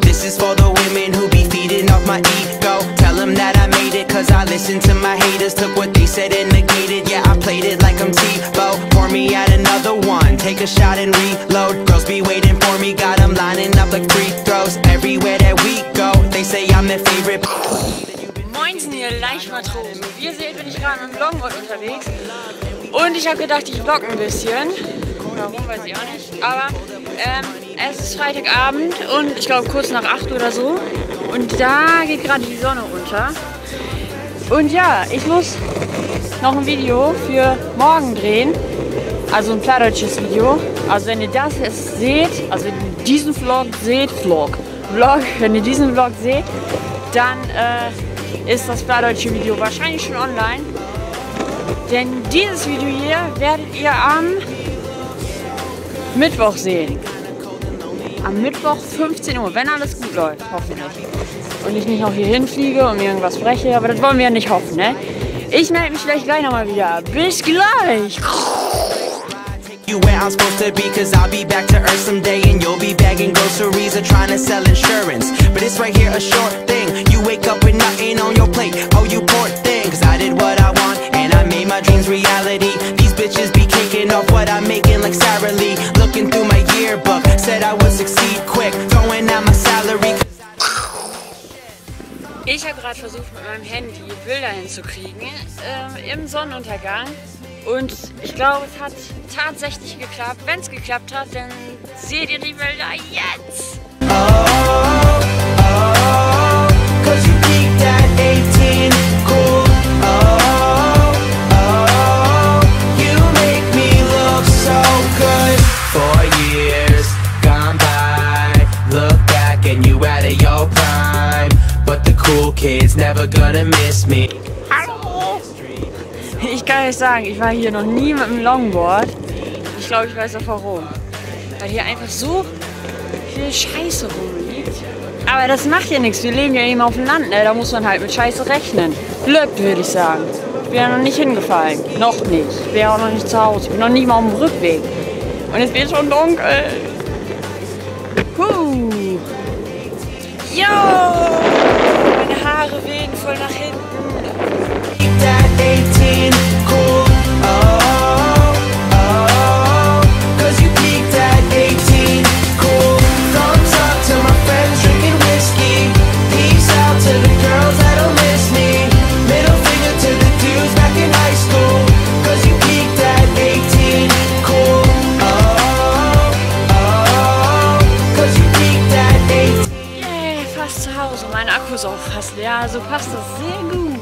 This is for the women who be feeding off my ego. Tell them that I made it, cause I listened to my haters. Took what they said and negated, yeah, I played it like I'm Tebow. Pour me out another one, take a shot and reload. Girls be waiting for me, got them lining up like free throws. Everywhere that we go, they say I'm their favorite. Moinsen, ihr Leichtmatrosen. Wie ihr seht, bin ich gerade mit dem Longboard unterwegs. Und ich habe gedacht, ich vlog ein bisschen. Warum, weiß ich auch nicht. Aber es ist Freitagabend und ich glaube kurz nach 8 oder so. Und da geht gerade die Sonne unter. Und ja, ich muss noch ein Video für morgen drehen. Also ein plattdeutsches Video. Also wenn ihr das jetzt seht, also wenn ihr diesen Vlog seht, wenn ihr diesen Vlog seht, dann ist das plattdeutsche Video wahrscheinlich schon online. Denn dieses Video hier werdet ihr am Mittwoch sehen. Am Mittwoch 15 Uhr, wenn alles gut läuft, hoffentlich. Und ich nicht noch hier hinfliege und mir irgendwas breche, aber das wollen wir ja nicht hoffen, ne? Ich melde mich vielleicht gleich nochmal wieder. Bis gleich! Where I'm supposed to be, cause I'll be back to earth someday and you'll be bagging groceries or trying to sell insurance. But it's right here, a short thing. You wake up with nothing on your plate, oh you poor thing. Cause I did what I want and I made my dreams reality. These bitches be kicking off what I'm making like Sarah Lee. Looking through my yearbook, said I would succeed quick, throwing out my salary. Ich habe gerade versucht mit meinem Handy Bilder hinzukriegen im Sonnenuntergang. Und ich glaube, es hat tatsächlich geklappt. Wenn es geklappt hat, dann seht ihr die Bilder jetzt. Kids never gonna miss me. Hallo! Ich kann euch sagen, ich war hier noch nie mit dem Longboard. Ich glaube, ich weiß auch warum. Weil hier einfach so viel Scheiße rumliegt. Aber das macht ja nichts, wir leben ja eben auf dem Land, ne? Da muss man halt mit Scheiße rechnen. Glück, würde ich sagen. Ich bin ja noch nicht hingefallen. Noch nicht. Ich bin ja auch noch nicht zu Hause. Ich bin noch nicht mal auf dem Rückweg. Und es wird schon dunkel. Yo! Meine Haare wehen voll nach hinten. Mein Akku ist auch fast leer, also passt das sehr gut.